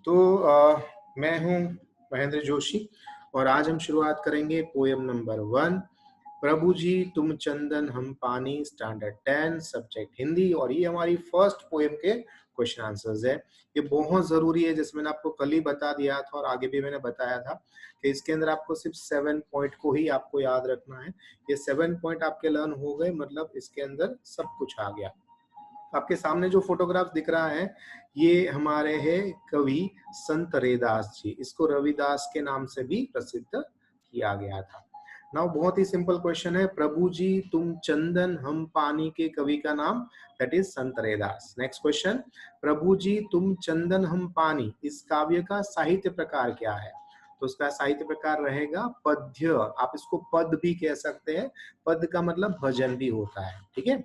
तो मैं हूँ महेंद्र जोशी और आज हम शुरुआत करेंगे पोएम नंबर 1। प्रभु जी तुम चंदन हम पानी, स्टैंडर्ड 10, सब्जेक्ट हिंदी। और ये हमारी फर्स्ट पोएम के क्वेश्चन आंसर्स है। ये बहुत जरूरी है, जैसे मैंने आपको कल ही बता दिया था और आगे भी मैंने बताया था कि इसके अंदर आपको सिर्फ 7 पॉइंट को ही आपको याद रखना है। ये 7 पॉइंट आपके लर्न हो गए, मतलब इसके अंदर सब कुछ आ गया। आपके सामने जो फोटोग्राफ दिख रहा है ये हमारे हैं कवि संत रैदास जी। इसको रविदास के नाम से भी प्रसिद्ध किया गया था। नाउ बहुत ही सिंपल क्वेश्चन है, प्रभु जी तुम चंदन हम पानी के कवि का नाम, that is Sant Raidas. Next question, प्रभु जी तुम चंदन हम पानी, इस काव्य का साहित्य प्रकार क्या है? तो उसका साहित्य प्रकार रहेगा पद्य। आप इसको पद भी कह सकते हैं, पद का मतलब भजन भी होता है। ठीक है,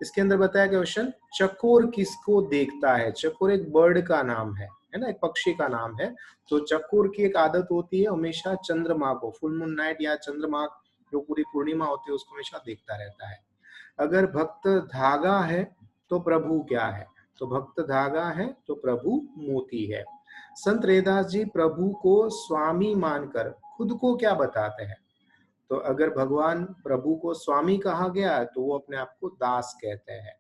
इसके अंदर बताया गया क्वेश्चन, चकोर किसको देखता है? चकोर एक बर्ड का नाम है ना, एक पक्षी का नाम है। तो चकोर की एक आदत होती है हमेशा चंद्रमा को, फुल मून नाइट या चंद्रमा जो पूरी पूर्णिमा होती है उसको हमेशा देखता रहता है। अगर भक्त धागा है तो प्रभु क्या है? तो भक्त धागा है तो प्रभु मोती है। संत रैदास जी प्रभु को स्वामी मानकर खुद को क्या बताते हैं? तो अगर भगवान प्रभु को स्वामी कहा गया है तो वो अपने आप को दास कहते हैं।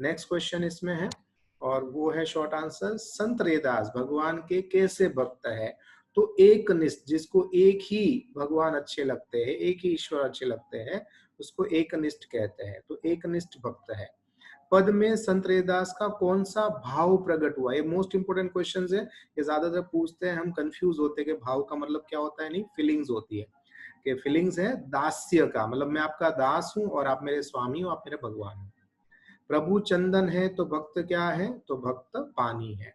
नेक्स्ट क्वेश्चन इसमें है और वो है शॉर्ट आंसर, संत रैदास भगवान के कैसे भक्त है? तो एक निष्ठ, जिसको एक ही भगवान अच्छे लगते हैं, एक ही ईश्वर अच्छे लगते हैं, उसको एक निष्ठ कहते हैं। तो एक निष्ठ भक्त है। पद में संत रैदास का कौन सा भाव प्रकट हुआ? ये मोस्ट इंपोर्टेंट क्वेश्चन है, ये ज्यादातर पूछते हैं, हम कंफ्यूज होते हैं कि भाव का मतलब क्या होता है। नहीं, फीलिंग्स होती है कि फीलिंग्स है दास्य का मतलब मैं आपका दास हूं और आप मेरे स्वामी हो, आप मेरे भगवान हो। प्रभु चंदन है तो भक्त क्या है? तो भक्त पानी है।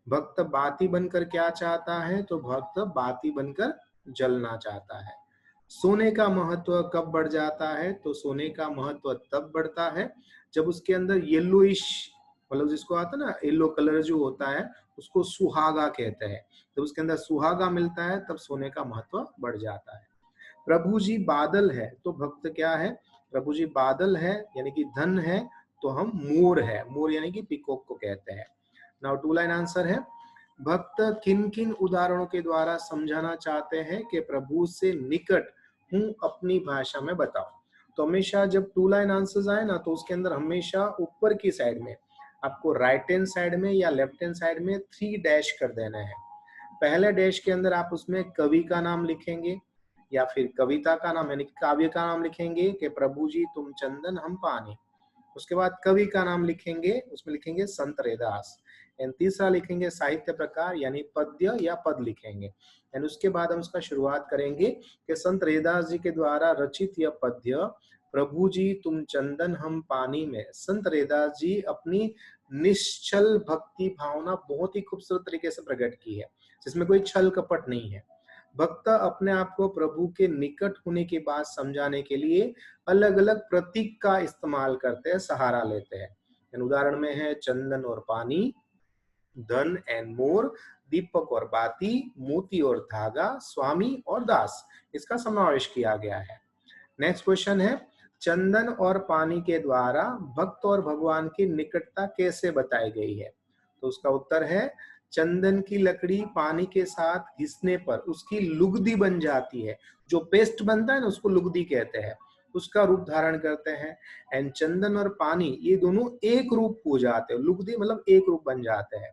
भक्त बाती बनकर क्या चाहता है? तो भक्त बाती बनकर जलना चाहता है। सोने का महत्व कब बढ़ जाता है? तो सोने का महत्व तब बढ़ता है जब उसके अंदर येलोइश, मतलब जिसको आता है ना येलो कलर जो होता है, उसको सुहागा कहते हैं। जब उसके अंदर सुहागा मिलता है तब सोने का महत्व बढ़ जाता है। प्रभु जी बादल है तो भक्त क्या है? प्रभु जी बादल है यानी कि धन है, तो हम मोर है, मोर यानी कि पिकॉक को कहते हैं। नाउ 2 लाइन आंसर है, भक्त किन किन उदाहरणों के द्वारा समझाना चाहते हैं कि प्रभु से निकट हूं, अपनी भाषा में बताओ। तो हमेशा जब 2 लाइन आंसर्स आए ना तो उसके अंदर हमेशा ऊपर की साइड में आपको राइट हैंड साइड में या लेफ्ट हैंड साइड में 3 डैश कर देना है। पहले डैश के अंदर आप उसमें कवि का नाम लिखेंगे या फिर कविता का नाम यानी काव्य का नाम लिखेंगे कि प्रभु जी तुम चंदन हम पानी। उसके बाद कवि का नाम लिखेंगे, उसमें लिखेंगे संत रैदास। एंड तीसरा लिखेंगे साहित्य प्रकार यानी पद्य या पद लिखेंगे। एंड उसके बाद हम उसका शुरुआत करेंगे कि संत रैदास जी के द्वारा रचित यह पद्य प्रभु जी तुम चंदन हम पानी में संत रैदास जी अपनी निश्चल भक्ति भावना बहुत ही खूबसूरत तरीके से प्रकट की है, जिसमें कोई छल कपट नहीं है। भक्त अपने आप को प्रभु के निकट होने की बात समझाने के लिए अलग अलग प्रतीक का इस्तेमाल करते हैं, सहारा लेते हैं। उदाहरण में है चंदन और पानी, धन एंड मोर, दीपक और बाती, मोती और धागा, स्वामी और दास, इसका समावेश किया गया है। नेक्स्ट क्वेश्चन है, चंदन और पानी के द्वारा भक्त और भगवान की निकटता कैसे बताई गई है? तो उसका उत्तर है, चंदन की लकड़ी पानी के साथ घिसने पर उसकी लुगदी बन जाती है। जो पेस्ट बनता है ना उसको लुगदी कहते हैं, उसका रूप धारण करते हैं। एंड चंदन और पानी ये दोनों एक रूप हो जाते हैं, लुगदी मतलब एक रूप बन जाते हैं।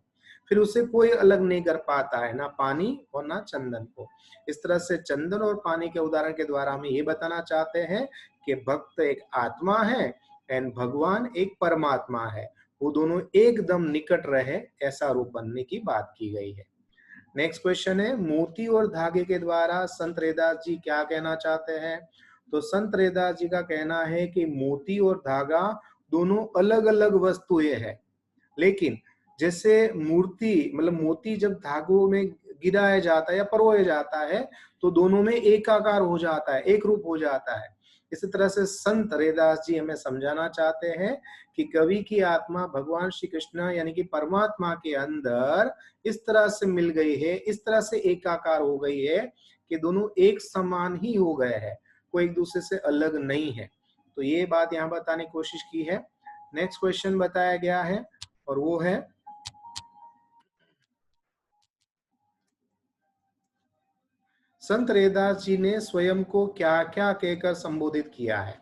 फिर उसे कोई अलग नहीं कर पाता है, ना पानी और ना चंदन को। इस तरह से चंदन और पानी के उदाहरण के द्वारा हम ये बताना चाहते हैं कि भक्त एक आत्मा है एंड भगवान एक परमात्मा है, वो दोनों एकदम निकट रहे, ऐसा रूप बनने की बात की गई है। नेक्स्ट क्वेश्चन है, मोती और धागे के द्वारा संत रैदास जी क्या कहना चाहते हैं? तो संत रैदास जी का कहना है कि मोती और धागा दोनों अलग अलग वस्तुएं हैं, लेकिन जैसे मूर्ति मतलब मोती जब धागों में गिराया जाता है या परोया जाता है तो दोनों में एकाकार हो जाता है, एक रूप हो जाता है। इसी तरह से संत रैदास जी हमें समझाना चाहते हैं कि कवि की आत्मा भगवान श्री कृष्ण यानी कि परमात्मा के अंदर इस तरह से मिल गई है, इस तरह से एकाकार हो गई है कि दोनों एक समान ही हो गए हैं, कोई एक दूसरे से अलग नहीं है। तो ये बात यहाँ बताने की कोशिश की है। नेक्स्ट क्वेश्चन बताया गया है और वो है संत रैदास जी ने स्वयं को क्या क्या कहकर संबोधित किया है?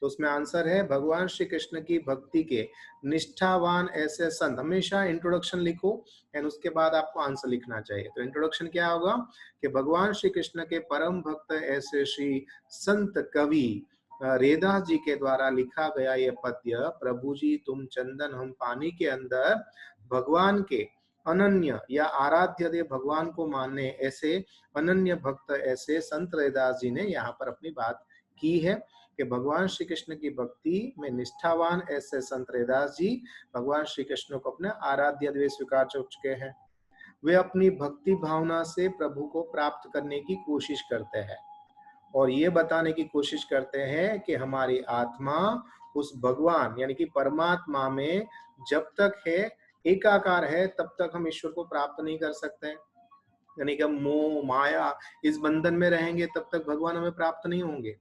तो उसमें आंसर है भगवान श्री कृष्ण की भक्ति के निष्ठावान ऐसे संत। हमेशा इंट्रोडक्शन लिखो एंड उसके बाद आपको आंसर लिखना चाहिए। तो इंट्रोडक्शन क्या होगा कि भगवान श्री कृष्ण के परम भक्त ऐसे श्री संत कवि रैदास जी के द्वारा लिखा गया ये पद्य, प्रभु जी तुम चंदन हम पानी के अंदर, भगवान के अनन्य या आराध्य देव भगवान को मानने ऐसे अनन्य भक्त ऐसे संत रैदास जी ने यहाँ पर अपनी बात की है कि भगवान श्री कृष्ण की भक्ति में निष्ठावान ऐसे संत रैदास जी भगवान श्री कृष्ण को अपने आराध्य देव स्वीकार कर चुके हैं। वे अपनी भक्ति भावना से प्रभु को प्राप्त करने की कोशिश करते हैं और ये बताने की कोशिश करते हैं कि हमारी आत्मा उस भगवान यानी कि परमात्मा में जब तक है, एकाकार है, तब तक हम ईश्वर को प्राप्त नहीं कर सकते। यानी कि हम मोह माया इस बंधन में रहेंगे तब तक भगवान हमें प्राप्त नहीं होंगे।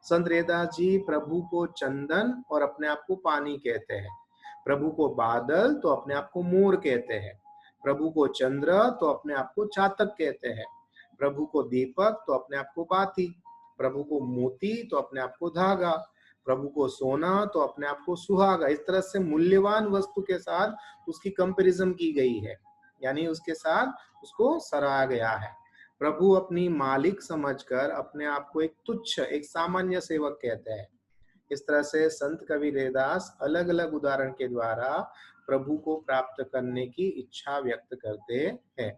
संत रैदास जी प्रभु को चंदन और अपने आप को पानी कहते हैं, प्रभु को बादल तो अपने आप को मोर कहते हैं, प्रभु को चंद्र तो अपने आप को चातक कहते हैं, प्रभु को दीपक तो अपने आप को बाती, प्रभु को मोती तो अपने आप को धागा, प्रभु को सोना तो अपने आप को सुहागा। इस तरह से मूल्यवान वस्तु के साथ उसकी कंपैरिजन की गई है, यानी उसके साथ उसको सराहा गया है। प्रभु अपनी मालिक समझकर अपने आप को एक तुच्छ, एक सामान्य सेवक कहते हैं। इस तरह से संत कवि रैदास अलग अलग उदाहरण के द्वारा प्रभु को प्राप्त करने की इच्छा व्यक्त करते हैं।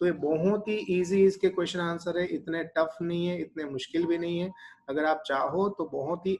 तो ये बहुत ही इजी इसके क्वेश्चन आंसर है, इतने टफ नहीं है, इतने मुश्किल भी नहीं है। अगर आप चाहो तो बहुत ही